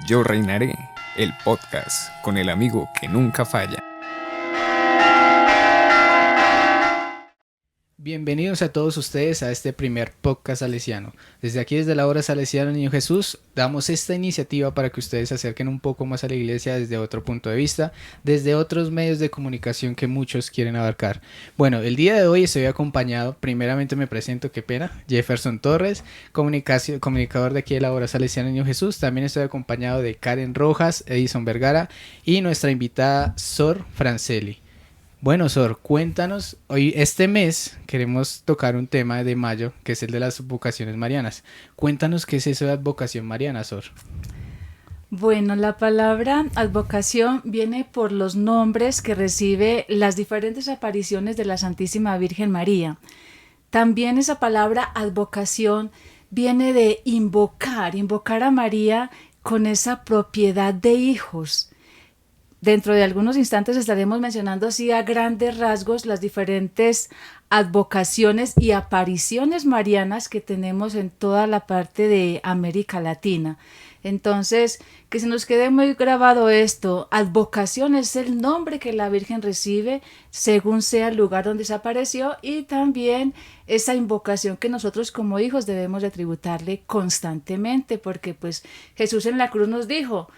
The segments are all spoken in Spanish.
Yo Reinaré, el podcast con el amigo que nunca falla. Bienvenidos a todos ustedes a este primer podcast salesiano. Desde aquí, desde la Obra Salesiana Niño Jesús, damos esta iniciativa para que ustedes se acerquen un poco más a la iglesia desde otro punto de vista, desde otros medios de comunicación que muchos quieren abarcar. Bueno, el día de hoy estoy acompañado, primeramente me presento, qué pena, Jefferson Torres, comunicador de aquí de la Obra Salesiana Niño Jesús. También estoy acompañado de Karen Rojas, Edison Vergara y nuestra invitada Sor Franceli. Bueno, Sor, cuéntanos, hoy este mes queremos tocar un tema de mayo, que es el de las vocaciones marianas. Cuéntanos qué es eso de advocación mariana, Sor. Bueno, la palabra advocación viene por los nombres que recibe las diferentes apariciones de la Santísima Virgen María. También esa palabra advocación viene de invocar a María con esa propiedad de hijos. Dentro de algunos instantes estaremos mencionando así a grandes rasgos las diferentes advocaciones y apariciones marianas que tenemos en toda la parte de América Latina. Entonces, que se nos quede muy grabado esto, advocación es el nombre que la Virgen recibe según sea el lugar donde se apareció, y también esa invocación que nosotros como hijos debemos de tributarle constantemente, porque pues Jesús en la cruz nos dijo: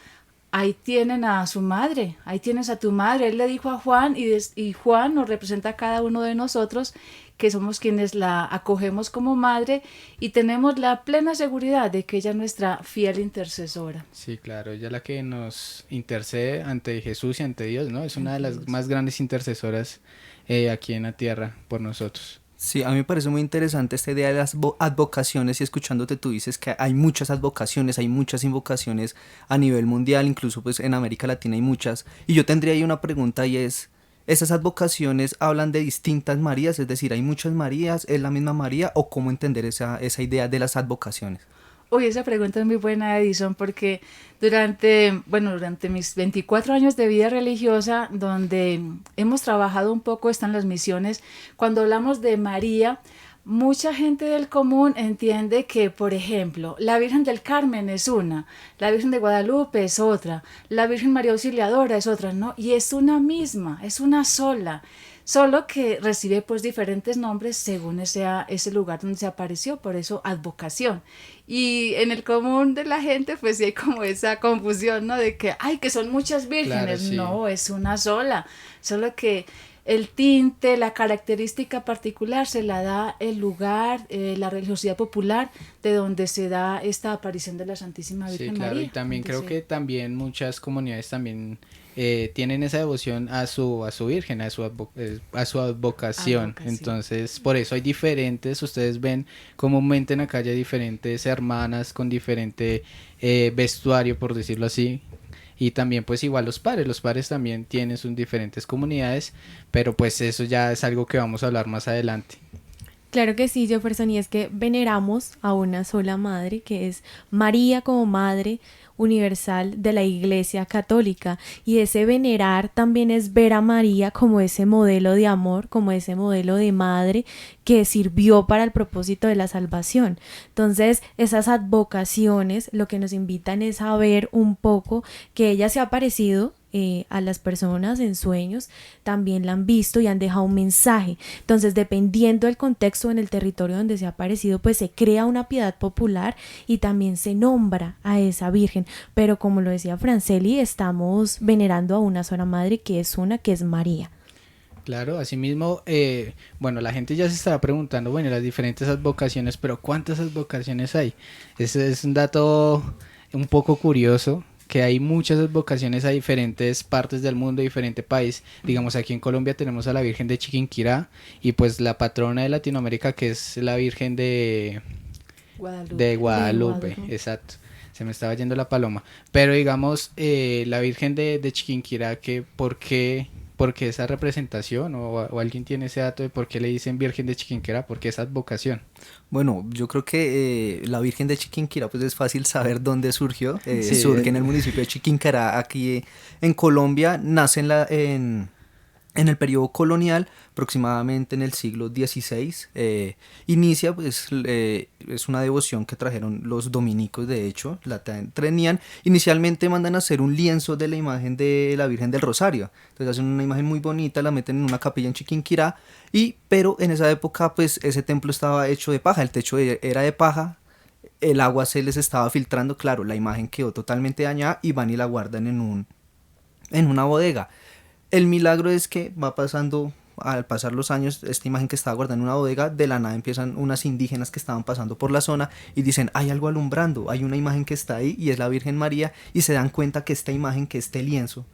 ahí tienen a su madre, ahí tienes a tu madre. Él le dijo a Juan, y Juan nos representa a cada uno de nosotros, que somos quienes la acogemos como madre y tenemos la plena seguridad de que ella es nuestra fiel intercesora. Sí, claro, ella es la que nos intercede ante Jesús y ante Dios, ¿no? Es una de las más grandes intercesoras aquí en la tierra por nosotros. Sí, a mí me parece muy interesante esta idea de las advocaciones, y escuchándote tú dices que hay muchas advocaciones, hay muchas invocaciones a nivel mundial, incluso pues en América Latina hay muchas, y yo tendría ahí una pregunta, y es, ¿esas advocaciones hablan de distintas Marías? Es decir, ¿hay muchas Marías? ¿Es la misma María? ¿O cómo entender esa idea de las advocaciones? Uy, esa pregunta es muy buena, Edison, porque durante mis 24 años de vida religiosa, donde hemos trabajado un poco, están las misiones, cuando hablamos de María, mucha gente del común entiende que, por ejemplo, la Virgen del Carmen es una, la Virgen de Guadalupe es otra, la Virgen María Auxiliadora es otra, ¿no? Y es una misma, es una sola. Solo que recibe pues diferentes nombres según ese lugar donde se apareció, por eso advocación. Y en el común de la gente pues sí hay como esa confusión, ¿no? De que, ay, que son muchas vírgenes. Claro, sí. No, es una sola. Solo que el tinte, la característica particular se la da el lugar, la religiosidad popular de donde se da esta aparición de la Santísima Virgen María. Sí, claro, y también creo que también muchas comunidades también tienen esa devoción a su Virgen, a su advocación. Entonces, por eso hay diferentes, ustedes ven comúnmente en la calle diferentes hermanas con diferente vestuario, por decirlo así. Y también pues igual los padres también tienen sus diferentes comunidades, pero pues eso ya es algo que vamos a hablar más adelante. Claro que sí, Jefferson, y es que veneramos a una sola madre, que es María como Madre Universal de la Iglesia Católica, y ese venerar también es ver a María como ese modelo de amor, como ese modelo de madre que sirvió para el propósito de la salvación. Entonces, esas advocaciones lo que nos invitan es a ver un poco que ella se ha aparecido a las personas en sueños, también la han visto y han dejado un mensaje. Entonces, dependiendo del contexto en el territorio donde se ha aparecido, pues se crea una piedad popular y también se nombra a esa Virgen. Pero como lo decía Franceli, estamos venerando a una sola madre, que es María. Claro, asimismo, la gente ya se estará preguntando, bueno, las diferentes advocaciones, pero ¿cuántas advocaciones hay? Ese es un dato un poco curioso, que hay muchas advocaciones a diferentes partes del mundo, diferente país. Digamos, aquí en Colombia tenemos a la Virgen de Chiquinquirá, y pues la patrona de Latinoamérica, que es la Virgen de Guadalupe. Exacto. Se me estaba yendo la paloma. Pero digamos, la Virgen de Chiquinquirá, que ¿por qué esa representación? ¿O alguien tiene ese dato de por qué le dicen Virgen de Chiquinquirá? ¿Por qué esa advocación? Bueno, yo creo que la Virgen de Chiquinquirá, pues es fácil saber dónde surgió. Surge en el municipio de Chiquinquirá, aquí en Colombia. Nace En el periodo colonial, aproximadamente en el siglo XVI, inicia, pues, es una devoción que trajeron los dominicos, de hecho, tenían. Inicialmente mandan a hacer un lienzo de la imagen de la Virgen del Rosario. Entonces hacen una imagen muy bonita, la meten en una capilla en Chiquinquirá, pero en esa época, pues, ese templo estaba hecho de paja, el techo era de paja, el agua se les estaba filtrando, claro, la imagen quedó totalmente dañada y van y la guardan en una bodega. El milagro es que va pasando, al pasar los años, esta imagen que estaba guardada en una bodega, de la nada empiezan unas indígenas que estaban pasando por la zona y dicen, hay algo alumbrando, hay una imagen que está ahí y es la Virgen María, y se dan cuenta que esta imagen, que este lienzo,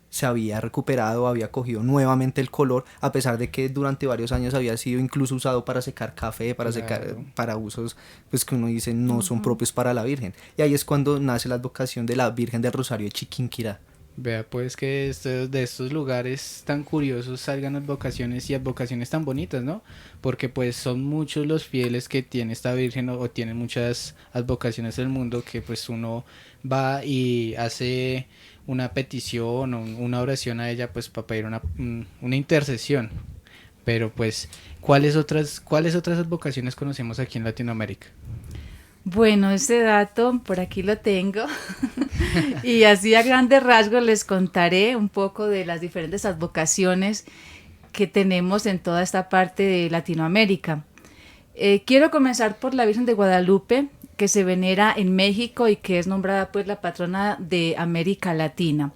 se había recuperado, había cogido nuevamente el color, a pesar de que durante varios años había sido incluso usado para secar café, para usos, pues, que uno dice no son propios para la Virgen. Y ahí es cuando nace la advocación de la Virgen del Rosario de Chiquinquirá. Vea pues que de estos lugares tan curiosos salgan advocaciones y advocaciones tan bonitas, ¿no? Porque pues son muchos los fieles que tiene esta Virgen o tienen muchas advocaciones del mundo, que pues uno va y hace una petición o una oración a ella, pues para pedir una intercesión. Pero pues, cuáles otras advocaciones conocemos aquí en Latinoamérica? Bueno, ese dato por aquí lo tengo y así a grandes rasgos les contaré un poco de las diferentes advocaciones que tenemos en toda esta parte de Latinoamérica. Quiero comenzar por la Virgen de Guadalupe, que se venera en México y que es nombrada pues la patrona de América Latina.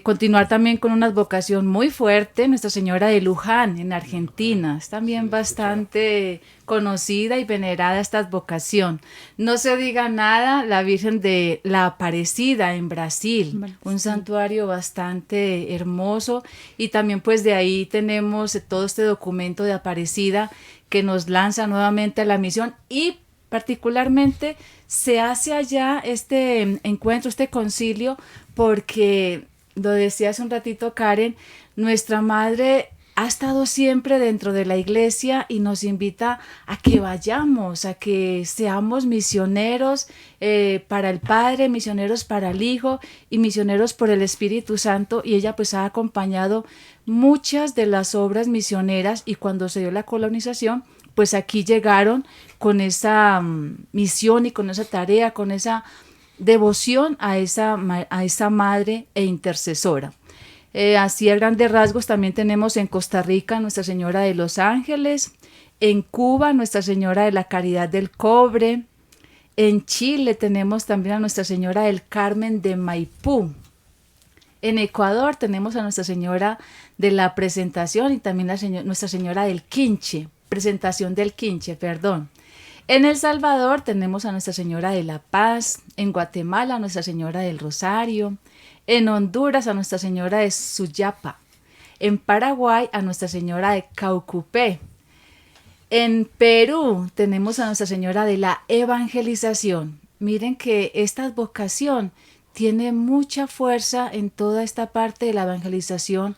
Continuar también con una advocación muy fuerte, Nuestra Señora de Luján en Argentina, es también bastante conocida y venerada esta advocación. No se diga nada, la Virgen de la Aparecida en Brasil, un santuario bastante hermoso, y también pues de ahí tenemos todo este documento de Aparecida que nos lanza nuevamente a la misión, y particularmente se hace allá este encuentro, este concilio, porque lo decía hace un ratito Karen, nuestra madre ha estado siempre dentro de la iglesia y nos invita a que vayamos, a que seamos misioneros para el Padre, misioneros para el Hijo y misioneros por el Espíritu Santo, y ella pues ha acompañado muchas de las obras misioneras, y cuando se dio la colonización, pues aquí llegaron con esa misión y con esa tarea, con esa devoción a esa madre e intercesora. Así a grandes rasgos también tenemos en Costa Rica Nuestra Señora de los Ángeles, en Cuba Nuestra Señora de la Caridad del Cobre, en Chile tenemos también a Nuestra Señora del Carmen de Maipú, en Ecuador tenemos a Nuestra Señora de la Presentación y también Nuestra Señora del Quinche, Presentación del Quinche, perdón. En El Salvador tenemos a Nuestra Señora de la Paz, en Guatemala a Nuestra Señora del Rosario, en Honduras a Nuestra Señora de Suyapa, en Paraguay a Nuestra Señora de Caucupé, en Perú tenemos a Nuestra Señora de la Evangelización. Miren que esta advocación tiene mucha fuerza en toda esta parte de la evangelización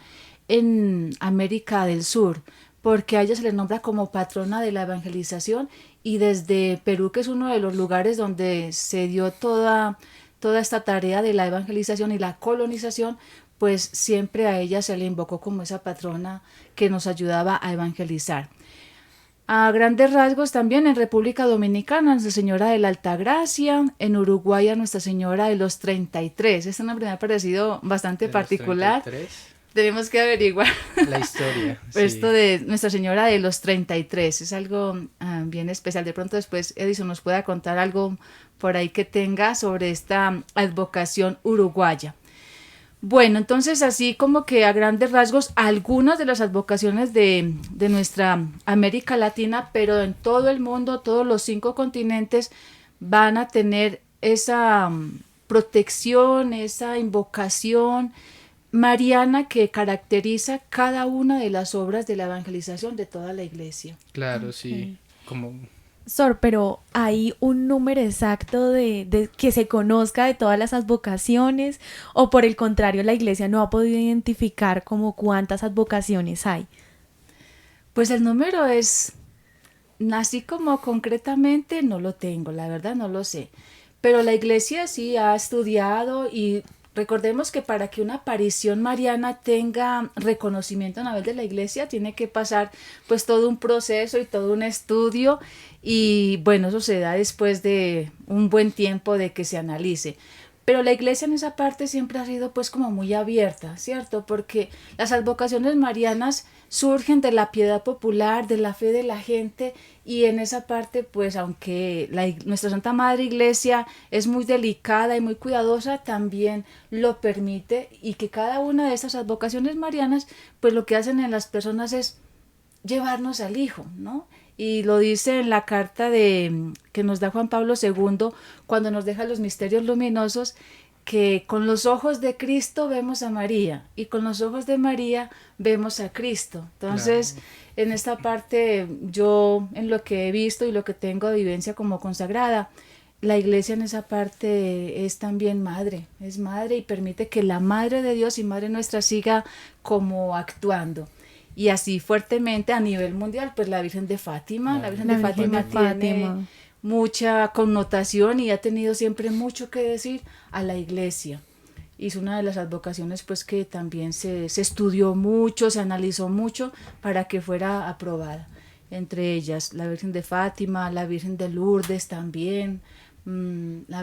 en América del Sur, porque a ella se le nombra como patrona de la evangelización, y desde Perú, que es uno de los lugares donde se dio toda esta tarea de la evangelización y la colonización, pues siempre a ella se le invocó como esa patrona que nos ayudaba a evangelizar. A grandes rasgos también en República Dominicana, Nuestra Señora de la Altagracia, en Uruguay a Nuestra Señora de los 33. Este nombre me ha parecido bastante particular. Tenemos que averiguar la historia. Esto de Nuestra Señora de los 33 es algo bien especial. De pronto después Edison nos pueda contar algo por ahí que tenga sobre esta advocación uruguaya. Bueno, entonces así como que a grandes rasgos algunas de las advocaciones de nuestra América Latina, pero en todo el mundo, todos los 5 continentes van a tener esa protección, esa invocación mariana que caracteriza cada una de las obras de la evangelización de toda la iglesia. Claro, sí. Como... Sor, pero ¿hay un número exacto de que se conozca de todas las advocaciones, o por el contrario la iglesia no ha podido identificar como cuántas advocaciones hay? Pues el número es, así como concretamente no lo tengo, la verdad no lo sé, pero la iglesia sí ha estudiado y Recordemos que para que una aparición mariana tenga reconocimiento a nivel de la iglesia, tiene que pasar pues todo un proceso y todo un estudio, y bueno, eso se da después de un buen tiempo de que se analice. Pero la iglesia en esa parte siempre ha sido pues como muy abierta, ¿cierto? Porque las advocaciones marianas surgen de la piedad popular, de la fe de la gente, y en esa parte pues aunque nuestra Santa Madre Iglesia es muy delicada y muy cuidadosa, también lo permite, y que cada una de estas advocaciones marianas pues lo que hacen en las personas es llevarnos al Hijo, ¿no? Y lo dice en la carta que nos da Juan Pablo II, cuando nos deja los misterios luminosos, que con los ojos de Cristo vemos a María y con los ojos de María vemos a Cristo. Entonces, claro, en esta parte, yo en lo que he visto y lo que tengo de vivencia como consagrada, la iglesia en esa parte es también madre, es madre, y permite que la Madre de Dios y Madre nuestra siga como actuando. Y así fuertemente a nivel mundial, pues la Virgen de Fátima, la Virgen de Fátima tiene mucha connotación y ha tenido siempre mucho que decir a la iglesia. Y es una de las advocaciones pues que también se estudió mucho, se analizó mucho para que fuera aprobada. Entre ellas la Virgen de Fátima, la Virgen de Lourdes también, la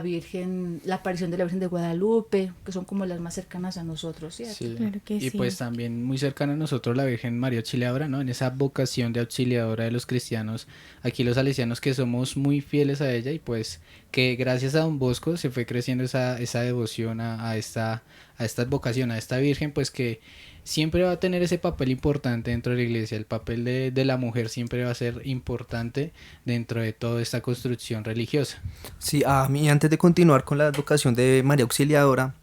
aparición de la Virgen de Guadalupe, que son como las más cercanas a nosotros, ¿cierto? Sí. Claro que Y sí. pues también muy cercana a nosotros la Virgen María Auxiliadora, ¿no? En esa vocación de auxiliadora de los cristianos, aquí los salesianos que somos muy fieles a ella, y pues que gracias a Don Bosco se fue creciendo esa devoción a esta advocación, a esta Virgen, pues que siempre va a tener ese papel importante dentro de la iglesia. El papel de la mujer siempre va a ser importante dentro de toda esta construcción religiosa. Sí, a mí antes de continuar con la advocación de María Auxiliadora,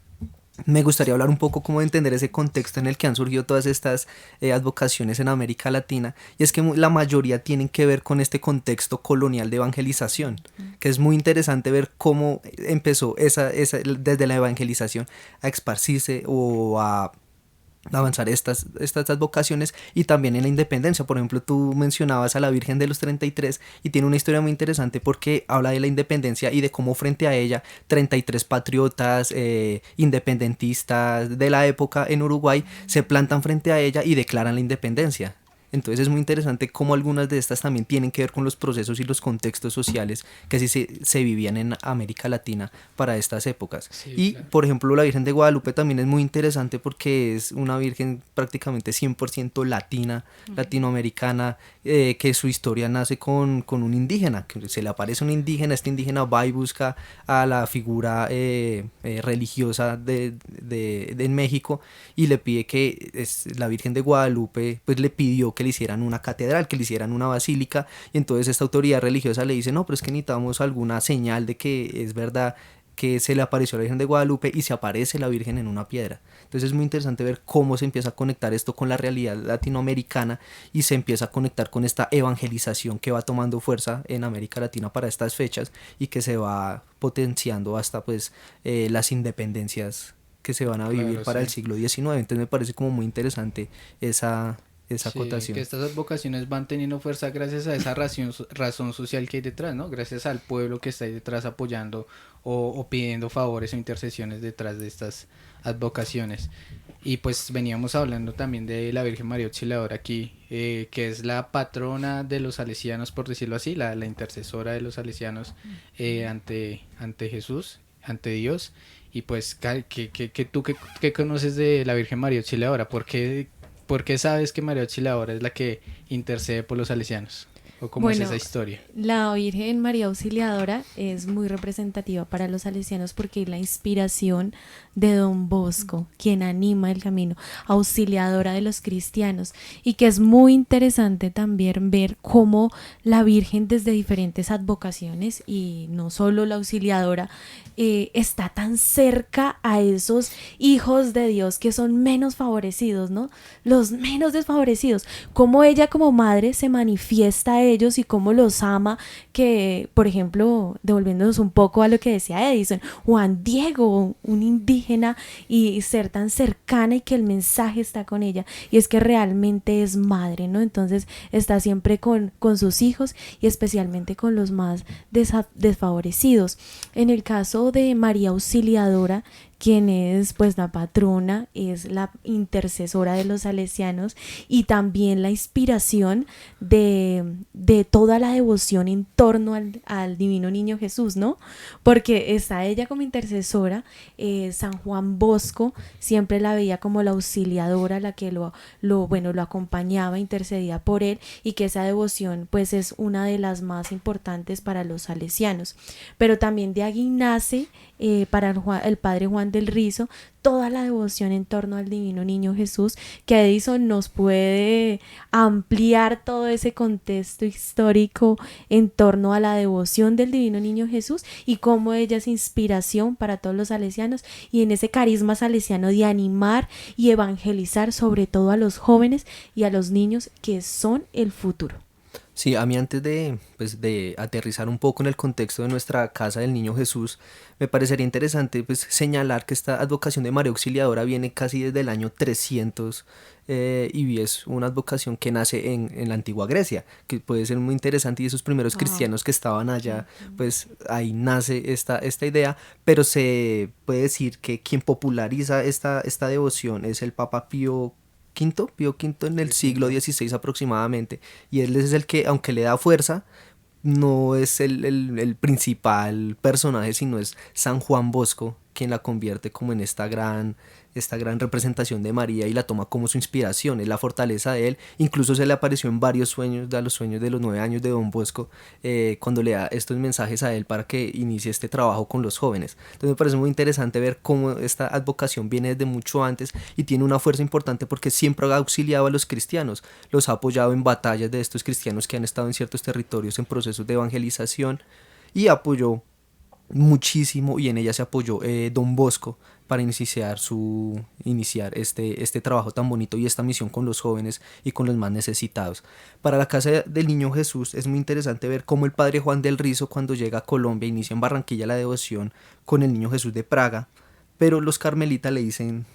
me gustaría hablar un poco cómo de entender ese contexto en el que han surgido todas estas advocaciones en América Latina, y es que la mayoría tienen que ver con este contexto colonial de evangelización, que es muy interesante ver cómo empezó desde la evangelización a esparcirse o a avanzar estas advocaciones, y también en la independencia. Por ejemplo, tú mencionabas a la Virgen de los 33 y tiene una historia muy interesante porque habla de la independencia y de cómo frente a ella 33 patriotas independentistas de la época en Uruguay se plantan frente a ella y declaran la independencia. Entonces es muy interesante cómo algunas de estas también tienen que ver con los procesos y los contextos sociales que sí se vivían en América Latina para estas épocas. Sí, y claro. Por ejemplo, la Virgen de Guadalupe también es muy interesante porque es una virgen prácticamente 100% latina, latinoamericana, que su historia nace con un indígena, que se le aparece un indígena, este indígena va y busca a la figura religiosa de México y le pide que la Virgen de Guadalupe pues le pidió que le hicieran una catedral, que le hicieran una basílica, y entonces esta autoridad religiosa le dice, no, pero es que necesitamos alguna señal de que es verdad que se le apareció la Virgen de Guadalupe, y se aparece la Virgen en una piedra. Entonces es muy interesante ver cómo se empieza a conectar esto con la realidad latinoamericana y se empieza a conectar con esta evangelización que va tomando fuerza en América Latina para estas fechas y que se va potenciando hasta pues las independencias que se van a vivir Claro, para sí. el siglo XIX. Entonces me parece como muy interesante esa Sí, acotación. que estas advocaciones van teniendo fuerza gracias a esa razón social que hay detrás, ¿no? Gracias al pueblo que está ahí detrás apoyando o pidiendo favores o intercesiones detrás de estas advocaciones. Y pues veníamos hablando también de la Virgen María Auxiliadora aquí, que es la patrona de los salesianos, por decirlo así, la intercesora de los salesianos ante Jesús, ante Dios. Y pues, ¿tú qué conoces de la Virgen María Auxiliadora? ¿Por qué sabes que María Auxiliadora es la que intercede por los salesianos? ¿O cómo es esa historia? La Virgen María Auxiliadora es muy representativa para los salesianos porque es la inspiración de Don Bosco, quien anima el camino, auxiliadora de los cristianos, y que es muy interesante también ver cómo la Virgen desde diferentes advocaciones, y no solo la auxiliadora, está tan cerca a esos hijos de Dios que son menos favorecidos, ¿no? Los menos desfavorecidos, cómo ella como madre se manifiesta a ellos y cómo los ama, que por ejemplo, devolviéndonos un poco a lo que decía Edison, Juan Diego, un indígena, y ser tan cercana y que el mensaje está con ella, y es que realmente es madre, ¿no? Entonces está siempre con sus hijos y especialmente con los más desfavorecidos. En el caso de María Auxiliadora, quien es pues la patrona, es la intercesora de los salesianos y también la inspiración de toda la devoción en torno al Divino Niño Jesús, ¿no? Porque está ella como intercesora, San Juan Bosco siempre la veía como la auxiliadora, la que lo acompañaba, intercedía por él, y que esa devoción pues es una de las más importantes para los salesianos. Pero también de allí nace para el padre Juan del Rizo toda la devoción en torno al Divino Niño Jesús, que Edison nos puede ampliar todo ese contexto histórico en torno a la devoción del Divino Niño Jesús y cómo ella es inspiración para todos los salesianos y en ese carisma salesiano de animar y evangelizar sobre todo a los jóvenes y a los niños que son el futuro. Sí, a mí antes de aterrizar un poco en el contexto de nuestra Casa del Niño Jesús, me parecería interesante pues señalar que esta advocación de María Auxiliadora viene casi desde el año 300 y es una advocación que nace en la antigua Grecia, que puede ser muy interesante, y esos primeros cristianos que estaban allá, pues ahí nace esta idea, pero se puede decir que quien populariza esta devoción es el Papa Pío V en el siglo XVI aproximadamente, y él es el que, aunque le da fuerza, no es el principal personaje, sino es San Juan Bosco, quien la convierte como en esta gran representación de María y la toma como su inspiración, es la fortaleza de él. Incluso se le apareció en varios sueños, de los sueños de los 9 años de Don Bosco, cuando le da estos mensajes a él para que inicie este trabajo con los jóvenes. Entonces me parece muy interesante ver cómo esta advocación viene desde mucho antes y tiene una fuerza importante porque siempre ha auxiliado a los cristianos, los ha apoyado en batallas de estos cristianos que han estado en ciertos territorios en procesos de evangelización, y apoyó muchísimo, y en ella se apoyó Don Bosco para iniciar este trabajo tan bonito y esta misión con los jóvenes y con los más necesitados. Para la Casa del Niño Jesús es muy interesante ver cómo el padre Juan del Rizo, cuando llega a Colombia, inicia en Barranquilla la devoción con el Niño Jesús de Praga, pero los carmelitas le dicen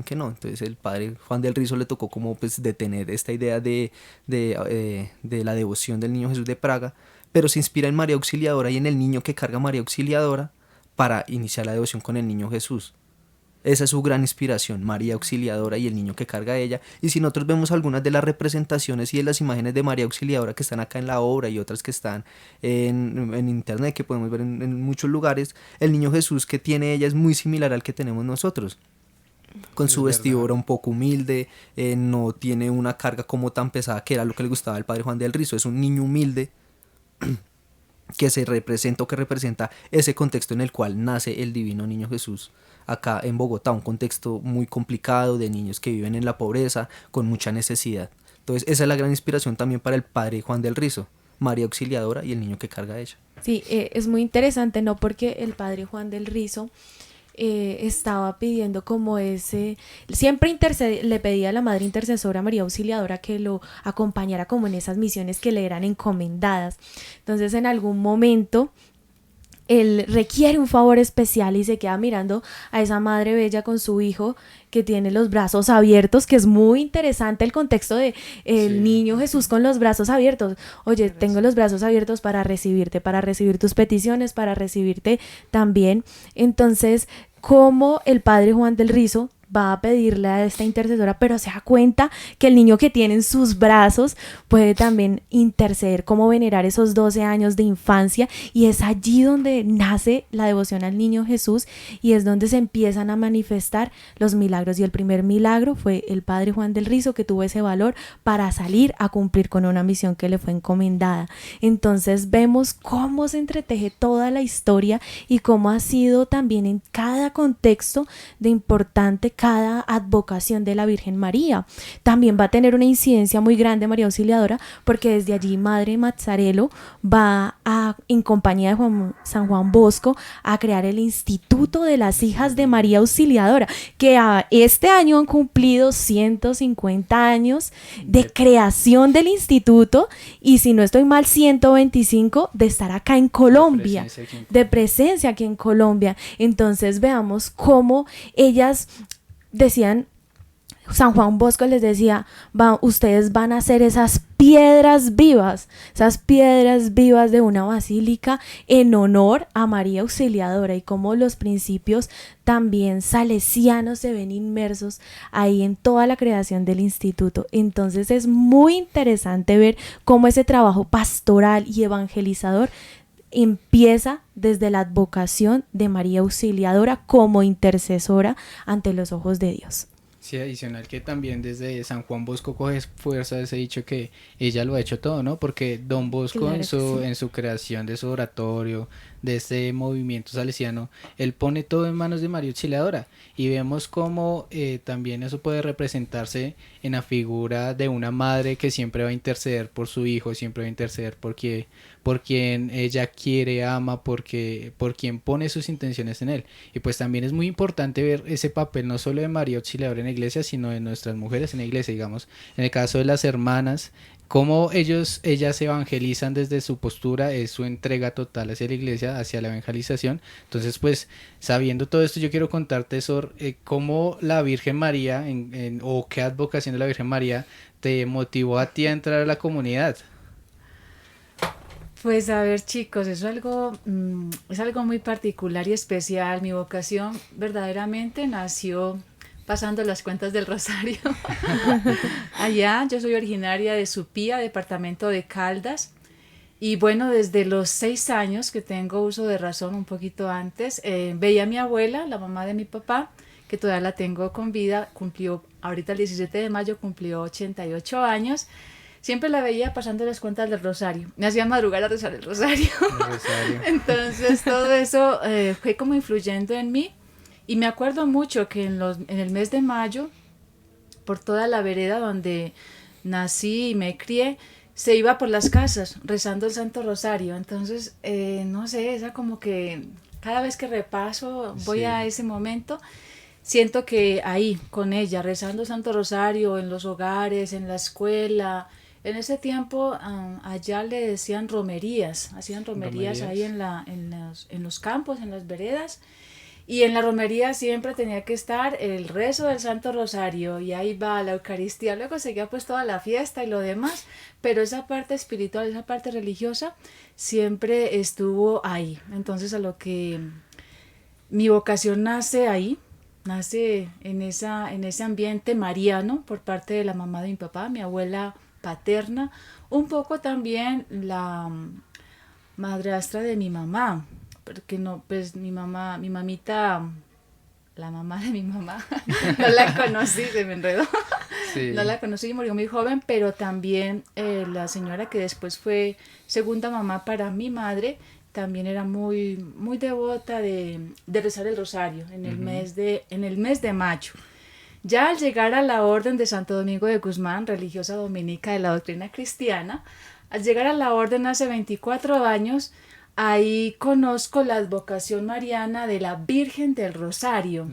que no. Entonces el padre Juan del Rizo le tocó como pues detener esta idea de la devoción del Niño Jesús de Praga, pero se inspira en María Auxiliadora y en el niño que carga María Auxiliadora para iniciar la devoción con el Niño Jesús. Esa es su gran inspiración, María Auxiliadora y el niño que carga ella. Y si nosotros vemos algunas de las representaciones y de las imágenes de María Auxiliadora que están acá en la obra y otras que están en internet, que podemos ver en muchos lugares, el Niño Jesús que tiene ella es muy similar al que tenemos nosotros, con su vestidura un poco humilde, no tiene una carga como tan pesada, que era lo que le gustaba al padre Juan del Rizo. Es un niño humilde que representa ese contexto en el cual nace el Divino Niño Jesús acá en Bogotá, un contexto muy complicado de niños que viven en la pobreza con mucha necesidad. Entonces esa es la gran inspiración también para el padre Juan del Rizo, María Auxiliadora y el niño que carga ella. Sí, es muy interesante, ¿no? Porque el padre Juan del Rizo estaba pidiendo como siempre le pedía a la Madre Intercesora María Auxiliadora que lo acompañara como en esas misiones que le eran encomendadas. Entonces en algún momento él requiere un favor especial y se queda mirando a esa madre bella con su hijo que tiene los brazos abiertos, que es muy interesante el contexto de el Niño Jesús con los brazos abiertos. Oye, tengo los brazos abiertos para recibirte, para recibir tus peticiones, para recibirte también. Entonces, como el padre Juan del Rizo va a pedirle a esta intercesora, pero se da cuenta que el niño que tiene en sus brazos puede también interceder, como venerar esos 12 años de infancia, y es allí donde nace la devoción al Niño Jesús y es donde se empiezan a manifestar los milagros. Y el primer milagro fue el padre Juan del Rizo, que tuvo ese valor para salir a cumplir con una misión que le fue encomendada. Entonces vemos cómo se entreteje toda la historia y cómo ha sido también en cada contexto de importante cada advocación de la Virgen María. También va a tener una incidencia muy grande María Auxiliadora, porque desde allí Madre Mazzarello va en compañía de San Juan Bosco a crear el Instituto de las Hijas de María Auxiliadora, que este año han cumplido 150 años de creación del instituto, y si no estoy mal 125 de estar acá en Colombia, de presencia aquí en Colombia. Entonces veamos cómo ellas decían San Juan Bosco les decía, ustedes van a ser esas piedras vivas de una basílica en honor a María Auxiliadora, y como los principios también salesianos se ven inmersos ahí en toda la creación del instituto. Entonces es muy interesante ver cómo ese trabajo pastoral y evangelizador empieza desde la advocación de María Auxiliadora como intercesora ante los ojos de Dios. Sí, adicional que también desde San Juan Bosco coge fuerza ese dicho que ella lo ha hecho todo, ¿no? Porque Don Bosco Claro en que su, sí. en su creación de su oratorio, de este movimiento salesiano, él pone todo en manos de María Auxiliadora, y vemos cómo también eso puede representarse en la figura de una madre que siempre va a interceder por su hijo, siempre va a interceder por quien ella quiere, ama, por quien pone sus intenciones en él. Y pues también es muy importante ver ese papel no solo de María Auxiliadora en la iglesia, sino de nuestras mujeres en la iglesia, digamos, en el caso de las hermanas, cómo ellas se evangelizan desde su postura, es su entrega total hacia la iglesia, hacia la evangelización. Entonces, pues, sabiendo todo esto, yo quiero contarte, Sor, cómo la Virgen María, o qué advocación de la Virgen María te motivó a ti a entrar a la comunidad. Pues a ver, chicos, es algo muy particular y especial. Mi vocación verdaderamente nació pasando las cuentas del Rosario. Allá, yo soy originaria de Supía, departamento de Caldas. Y bueno, desde los 6 años que tengo uso de razón, un poquito antes, veía a mi abuela, la mamá de mi papá, que todavía la tengo con vida, ahorita el 17 de mayo cumplió 88 años. Siempre la veía pasando las cuentas del Rosario. Me hacía madrugar a rezar el Rosario. Entonces todo eso fue como influyendo en mí. Y me acuerdo mucho que en el mes de mayo, por toda la vereda donde nací y me crié, se iba por las casas rezando el Santo Rosario. Entonces, no sé, esa como que cada vez que repaso, voy a ese momento, siento que ahí, con ella, rezando el Santo Rosario, en los hogares, en la escuela. En ese tiempo allá le decían romerías, hacían romerías ahí en los campos, en las veredas, y en la romería siempre tenía que estar el rezo del Santo Rosario, y ahí va la Eucaristía. Luego seguía pues toda la fiesta y lo demás, pero esa parte espiritual, esa parte religiosa siempre estuvo ahí. Entonces, a lo que mi vocación nace ahí, nace en ese ambiente mariano por parte de la mamá de mi papá, mi abuela paterna, un poco también la madrastra de mi mamá, porque no, pues mi mamita, la mamá de mi mamá, no la conocí, se me enredó, sí. No la conocí y murió muy joven, pero también la señora que después fue segunda mamá para mi madre, también era muy, muy devota de rezar el rosario en el mes de mayo. Ya al llegar a la orden de Santo Domingo de Guzmán, religiosa dominica de la doctrina cristiana, al llegar a la orden hace 24 años, ahí conozco la advocación mariana de la Virgen del Rosario.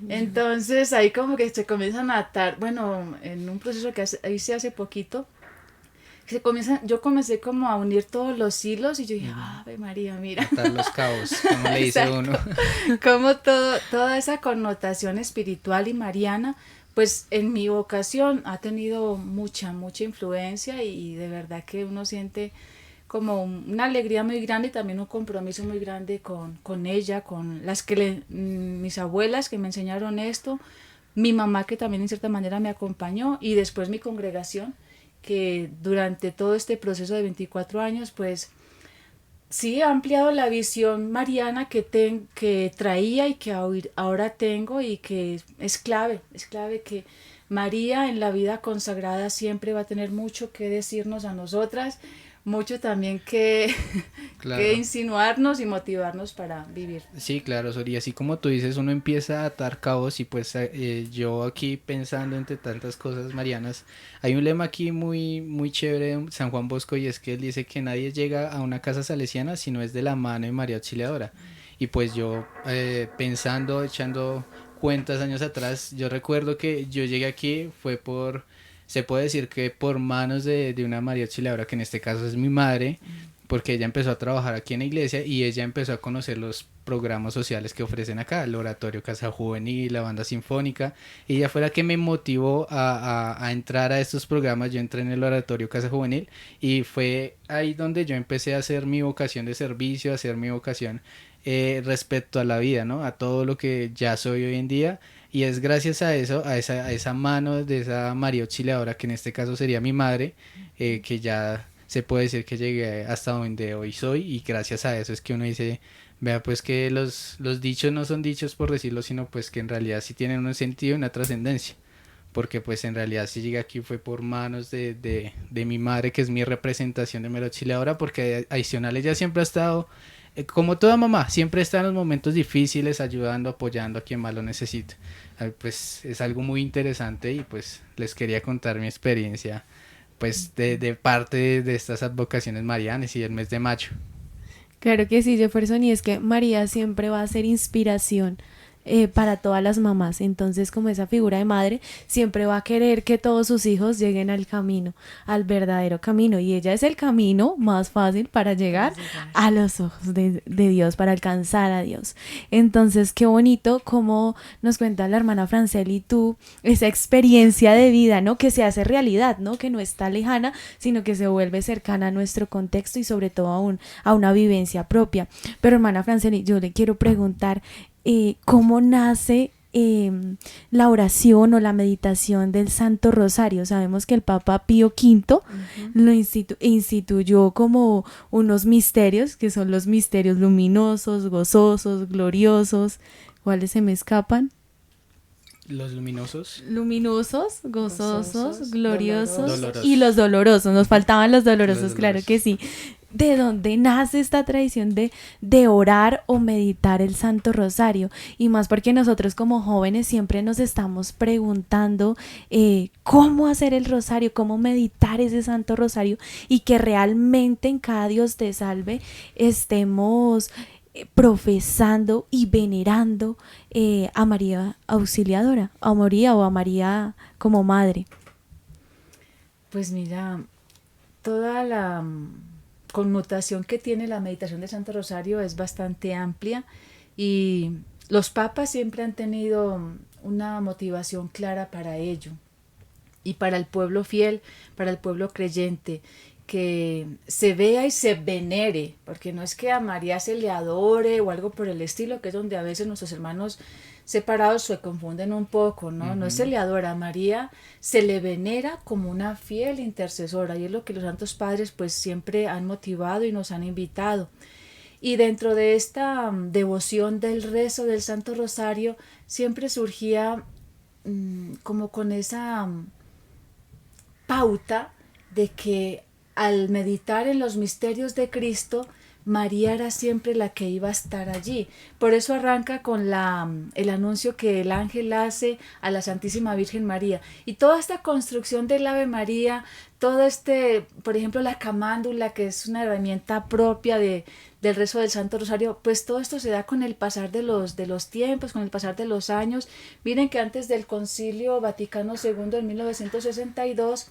Entonces ahí como que se comienzan a atar, bueno, en un proceso que hice hace poquito, yo comencé como a unir todos los hilos y yo dije, Ave María, mira. Atar los cabos, como le dice uno. Como toda esa connotación espiritual y mariana, pues en mi vocación ha tenido mucha mucha y de verdad que uno siente como una alegría muy grande y también un compromiso muy grande con ella, con mis abuelas que me enseñaron esto, mi mamá que también en cierta manera me acompañó y después mi congregación, que durante todo este proceso de 24 años, pues sí ha ampliado la visión mariana que traía y que ahora tengo y que es clave que María en la vida consagrada siempre va a tener mucho que decirnos a nosotras, mucho también que insinuarnos y motivarnos para vivir. Sí, claro, Sori, así como tú dices, uno empieza a atar cabos y pues yo aquí pensando entre tantas cosas marianas, hay un lema aquí muy, muy chévere de San Juan Bosco y es que él dice que nadie llega a una casa salesiana si no es de la mano de María Auxiliadora. Y pues yo pensando, echando cuentas años atrás, yo recuerdo que yo llegué aquí se puede decir que por manos de una María Auxiliadora, que en este caso es mi madre, porque ella empezó a trabajar aquí en la iglesia y ella empezó a conocer los programas sociales que ofrecen acá, el Oratorio Casa Juvenil, la banda sinfónica, y ella fue la que me motivó a entrar a estos programas. Yo entré en el Oratorio Casa Juvenil y fue ahí donde yo empecé a hacer mi vocación de servicio, a hacer mi vocación respecto a la vida, ¿no? A todo lo que ya soy hoy en día, y es gracias a eso, a esa mano de esa María Auxiliadora, que en este caso sería mi madre, que ya se puede decir que llegué hasta donde hoy soy, y gracias a eso es que uno dice, vea pues que los dichos no son dichos por decirlo, sino pues que en realidad sí tienen un sentido y una trascendencia, porque pues en realidad si llegué aquí fue por manos de mi madre, que es mi representación de María Auxiliadora, porque adicional ella siempre ha estado, como toda mamá, siempre está en los momentos difíciles, ayudando, apoyando a quien más lo necesita. Pues es algo muy interesante, y pues les quería contar mi experiencia pues de parte de estas advocaciones marianas y el mes de mayo. Claro que sí, Jefferson, y es que María siempre va a ser inspiración para todas las mamás. Entonces, como esa figura de madre, siempre va a querer que todos sus hijos lleguen al camino, al verdadero camino, y ella es el camino más fácil para llegar a los ojos de Dios, para alcanzar a Dios. Entonces, qué bonito como nos cuenta la hermana Franceli, tú, esa experiencia de vida, ¿no? Que se hace realidad, ¿no? Que no está lejana, sino que se vuelve cercana a nuestro contexto y sobre todo a una vivencia propia. Pero hermana Franceli, yo le quiero preguntar, ¿cómo nace la oración o la meditación del Santo Rosario? Sabemos que el Papa Pío V lo instituyó como unos misterios, que son los misterios luminosos, gozosos, gloriosos. ¿Cuáles se me escapan? Los luminosos. Luminosos, gozosos, gloriosos dolorosos. Y los dolorosos. Nos faltaban los dolorosos, Los claro dolorosos. que sí. ¿De dónde nace esta tradición de orar o meditar el Santo Rosario? Y más porque nosotros como jóvenes siempre nos estamos preguntando cómo hacer el rosario, cómo meditar ese Santo Rosario, y que realmente en cada Dios te salve estemos profesando y venerando a María Auxiliadora, a María o a María como madre. Pues mira, toda la connotación que tiene la meditación del Santo Rosario es bastante amplia, y los papas siempre han tenido una motivación clara para ello, y para el pueblo fiel, para el pueblo creyente, que se vea y se venere, porque no es que a María se le adore o algo por el estilo, que es donde a veces nuestros hermanos separados se confunden un poco, ¿no? No se le adora a María, se le venera como una fiel intercesora, y es lo que los santos padres pues siempre han motivado y nos han invitado. Y dentro de esta devoción del rezo del Santo Rosario siempre surgía como con esa pauta de que al meditar en los misterios de Cristo, María era siempre la que iba a estar allí. Por eso arranca con el anuncio que el ángel hace a la Santísima Virgen María. Y toda esta construcción del Ave María, todo por ejemplo, la camándula, que es una herramienta propia del rezo del Santo Rosario, pues todo esto se da con el pasar de los tiempos, con el pasar de los años. Miren que antes del Concilio Vaticano II en 1962,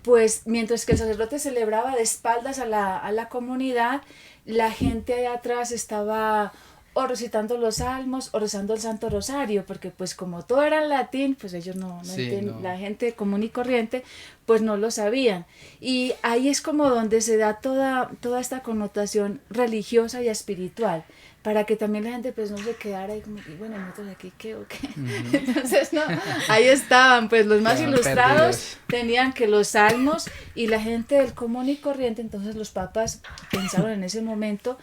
pues mientras que el sacerdote celebraba de espaldas a la comunidad, la gente allá atrás estaba o recitando los salmos o rezando el Santo Rosario, porque pues como todo era en latín, pues ellos no entienden, la gente común y corriente pues no lo sabían. Y ahí es como donde se da toda esta connotación religiosa y espiritual, para que también la gente pues no se quedara ahí como, y bueno, nosotros aquí qué o qué. Entonces no, ahí estaban pues los más ilustrados, perdidos. Tenían que los salmos, y la gente del común y corriente. Entonces los papas pensaron en ese momento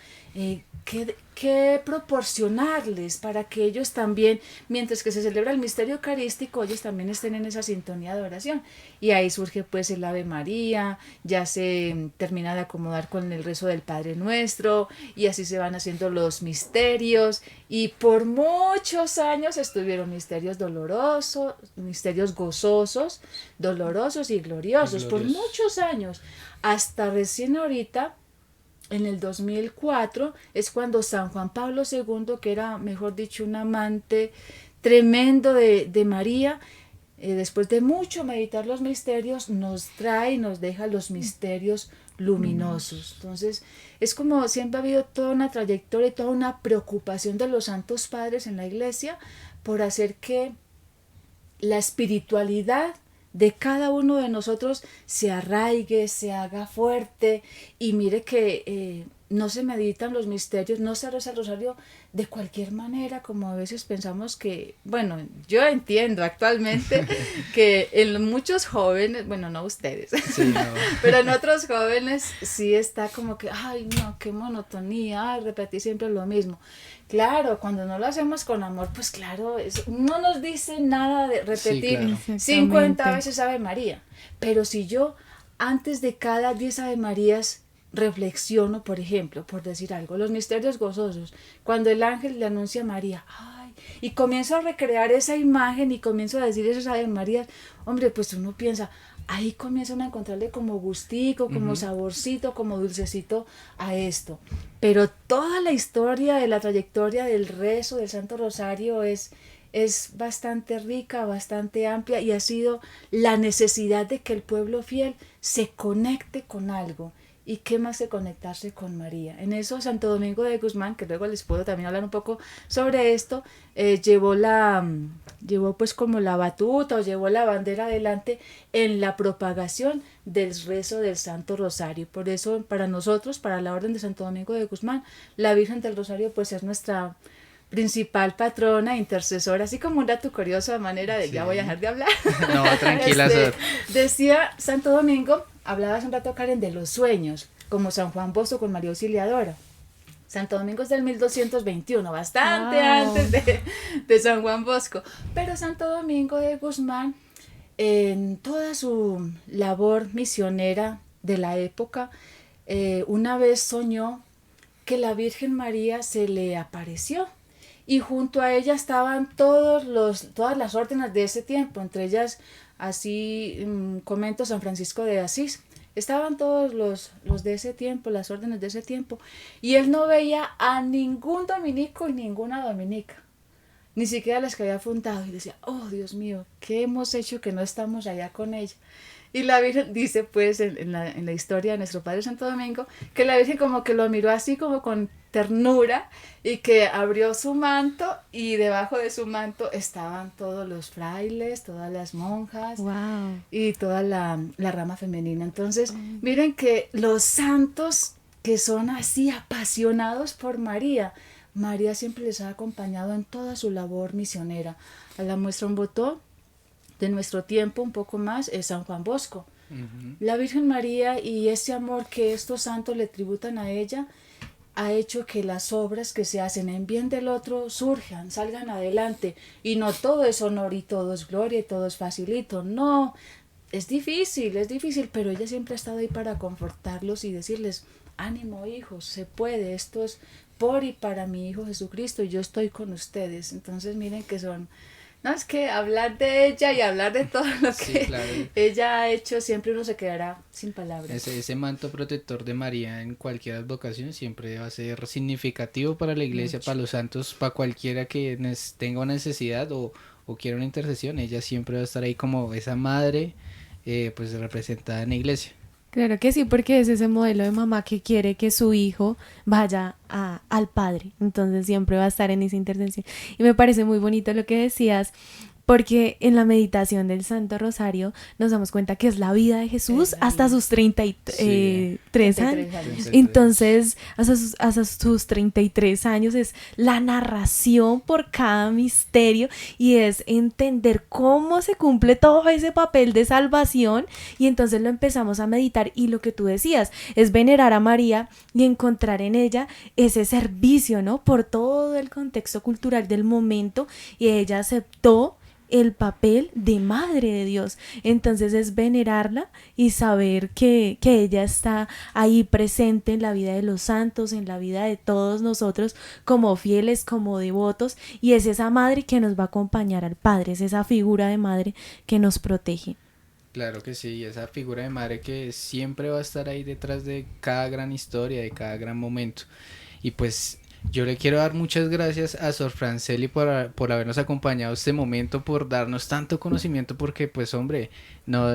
qué proporcionarles para que ellos también, mientras que se celebra el misterio eucarístico, ellos también estén en esa sintonía de oración. Y ahí surge pues el Ave María, ya se termina de acomodar con el rezo del Padre Nuestro, y así se van haciendo los misterios, y por muchos años estuvieron misterios dolorosos, misterios gozosos, dolorosos y gloriosos, por muchos años, hasta recién ahorita. En el 2004 es cuando San Juan Pablo II, que era, mejor dicho, un amante tremendo de María, después de mucho meditar los misterios, nos deja los misterios luminosos. Entonces, es como siempre ha habido toda una trayectoria y toda una preocupación de los santos padres en la iglesia por hacer que la espiritualidad de cada uno de nosotros se arraigue, se haga fuerte, y mire que no se meditan los misterios, no se reza el rosario de cualquier manera, como a veces pensamos que, bueno, yo entiendo actualmente que en muchos jóvenes, bueno, no ustedes, Sí, no. pero en otros jóvenes sí está como que, ay, no, qué monotonía, ay, repetir siempre lo mismo. Claro, cuando no lo hacemos con amor, pues claro, no nos dice nada de repetir claro. 50 veces Ave María. Pero si yo antes de cada 10 Ave Marías reflexiono, por ejemplo, por decir algo, los misterios gozosos, cuando el ángel le anuncia a María, ay, y comienzo a recrear esa imagen y comienzo a decir esas Ave Marías, hombre, pues uno piensa, ahí comienzan a encontrarle como gustico, como saborcito, como dulcecito a esto. Pero toda la historia de la trayectoria del rezo del Santo Rosario es bastante rica, bastante amplia, y ha sido la necesidad de que el pueblo fiel se conecte con algo. ¿Y qué más que conectarse con María? En eso Santo Domingo de Guzmán, que luego les puedo también hablar un poco sobre esto, llevó pues como la batuta o llevó la bandera adelante en la propagación del rezo del Santo Rosario. Por eso para nosotros, para la Orden de Santo Domingo de Guzmán, la Virgen del Rosario pues es nuestra principal patrona, así como un dato curioso a manera de, ya voy a dejar de hablar. No, tranquila, Sor. Decía Santo Domingo, hablaba hace un rato Karen de los sueños, como San Juan Bosco con María Auxiliadora. Santo Domingo es del 1221, bastante antes de San Juan Bosco. Pero Santo Domingo de Guzmán, en toda su labor misionera de la época, una vez soñó que la Virgen María se le apareció. Y junto a ella estaban todas las órdenes de ese tiempo, entre ellas, así comento, San Francisco de Asís. Estaban todos los de ese tiempo, las órdenes de ese tiempo, y él no veía a ningún dominico y ninguna dominica, ni siquiera las que había fundado, y decía, oh Dios mío, ¿qué hemos hecho que no estamos allá con ella? Y la Virgen dice pues en la historia de nuestro Padre Santo Domingo, que la Virgen como que lo miró así como con ternura, y que abrió su manto, y debajo de su manto estaban todos los frailes, todas las monjas, Wow. y toda la rama femenina. Entonces, miren que los santos que son así apasionados por María, María siempre les ha acompañado en toda su labor misionera. A la muestra un botón de nuestro tiempo, un poco más, es San Juan Bosco. La Virgen María y ese amor que estos santos le tributan a ella ha hecho que las obras que se hacen en bien del otro surjan, salgan adelante, y no todo es honor y todo es gloria y todo es facilito, no, es difícil, pero ella siempre ha estado ahí para confortarlos y decirles, ánimo hijos, se puede, esto es por y para mi Hijo Jesucristo, y yo estoy con ustedes. Entonces miren que son, no, es que hablar de ella y hablar de todo lo Sí, que claro. ella ha hecho, siempre uno se quedará sin palabras. Ese manto protector de María en cualquier advocación siempre va a ser significativo para la iglesia, Mucho. para los santos, para cualquiera que tenga una necesidad o quiera una intercesión. Ella siempre va a estar ahí como esa madre, pues representada en la iglesia. Claro que sí, porque es ese modelo de mamá que quiere que su hijo vaya al padre. Entonces siempre va a estar en esa intercesión. Y me parece muy bonito lo que decías, porque en la meditación del Santo Rosario nos damos cuenta que es la vida de Jesús Es la hasta vida. sus 33 años. 33 años. Entonces, hasta sus 33 años es la narración por cada misterio, y es entender cómo se cumple todo ese papel de salvación, y entonces lo empezamos a meditar, y lo que tú decías es venerar a María y encontrar en ella ese servicio, ¿no? Por todo el contexto cultural del momento, y ella aceptó el papel de madre de Dios. Entonces es venerarla y saber que ella está ahí presente en la vida de los santos, en la vida de todos nosotros como fieles, como devotos, y es esa madre que nos va a acompañar al Padre, es esa figura de madre que nos protege. Claro que sí, esa figura de madre que siempre va a estar ahí detrás de cada gran historia, de cada gran momento. Y pues Yo le quiero dar muchas gracias a Sor Franceli por habernos acompañado este momento, por darnos tanto conocimiento, porque pues hombre, no,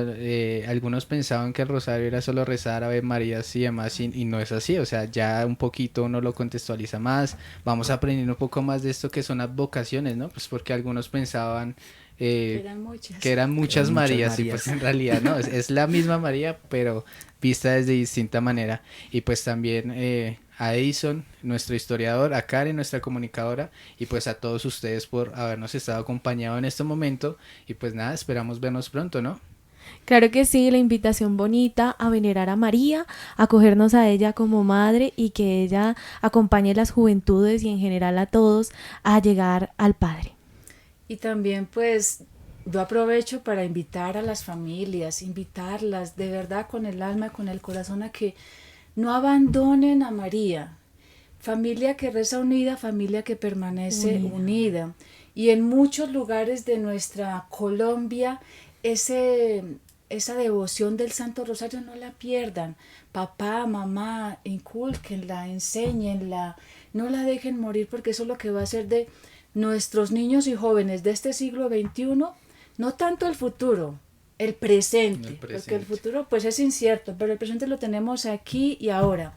algunos pensaban que el rosario era solo rezar Ave Marías y demás, y no es así, o sea, ya un poquito uno lo contextualiza más, vamos aprendiendo un poco más de esto que son advocaciones, ¿no? Pues porque algunos pensaban que eran muchas Marías, y pues en realidad no, es la misma María, pero vista desde distinta manera. Y pues también a Edison, nuestro historiador, a Karen, nuestra comunicadora, y pues a todos ustedes por habernos estado acompañado en este momento. Y pues nada, esperamos vernos pronto, ¿no? Claro que sí, la invitación bonita a venerar a María, a acogernos a ella como madre y que ella acompañe a las juventudes y en general a todos a llegar al Padre. Y también pues yo aprovecho para invitar a las familias, invitarlas de verdad con el alma, con el corazón a que no abandonen a María. Familia que reza unida, familia que permanece unida. Y en muchos lugares de nuestra Colombia esa devoción del Santo Rosario no la pierdan. Papá, mamá, incúlquenla, enséñenla, no la dejen morir porque eso es lo que va a hacer de nuestros niños y jóvenes de este siglo XXI, no tanto el futuro, el presente, porque el futuro pues es incierto, pero el presente lo tenemos aquí y ahora.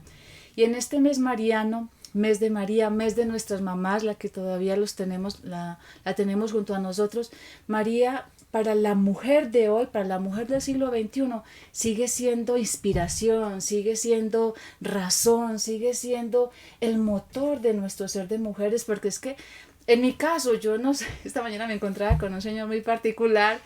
Y en este mes mariano, mes de María, mes de nuestras mamás, la que todavía los tenemos, la tenemos junto a nosotros, María para la mujer de hoy, para la mujer del siglo XXI, sigue siendo inspiración, sigue siendo razón, sigue siendo el motor de nuestro ser de mujeres, porque es que en mi caso, yo no sé, esta mañana me encontraba con un señor muy particular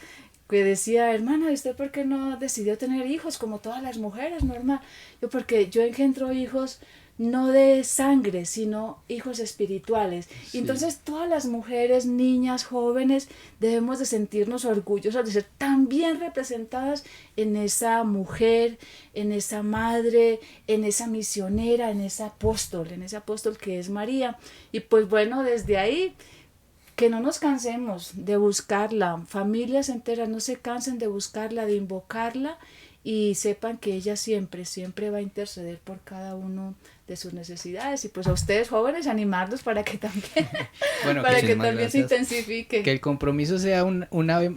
que decía, hermana, ¿usted por qué no decidió tener hijos como todas las mujeres, normal? Yo, porque yo engendro hijos no de sangre, sino hijos espirituales. Sí. Y entonces todas las mujeres, niñas, jóvenes, debemos de sentirnos orgullosas de ser tan bien representadas en esa mujer, en esa madre, en esa misionera, en ese apóstol que es María. Y pues bueno, desde ahí, que no nos cansemos de buscarla, familias enteras no se cansen de buscarla, de invocarla, y sepan que ella siempre, siempre va a interceder por cada uno de sus necesidades. Y pues a ustedes jóvenes animarlos para que también, bueno, para que también se intensifique. Que el compromiso sea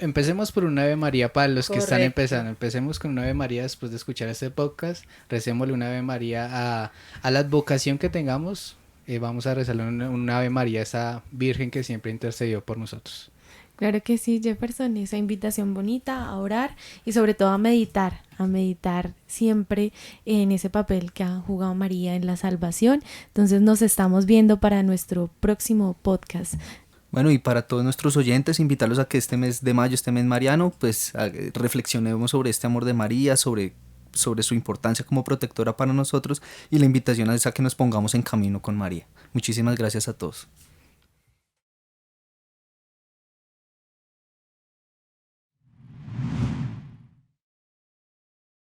empecemos por un Ave María para los que están empezando. Empecemos con un Ave María después de escuchar este podcast. Recémosle un Ave María a la advocación que tengamos. Vamos a rezarle un Ave María a esa Virgen que siempre intercedió por nosotros. Claro que sí, Jefferson, esa invitación bonita a orar y sobre todo a meditar siempre en ese papel que ha jugado María en la salvación. Entonces nos estamos viendo para nuestro próximo podcast. Bueno, y para todos nuestros oyentes, invitarlos a que este mes de mayo, este mes mariano, pues reflexionemos sobre este amor de María, sobre su importancia como protectora para nosotros, y la invitación es a que nos pongamos en camino con María. Muchísimas gracias a todos.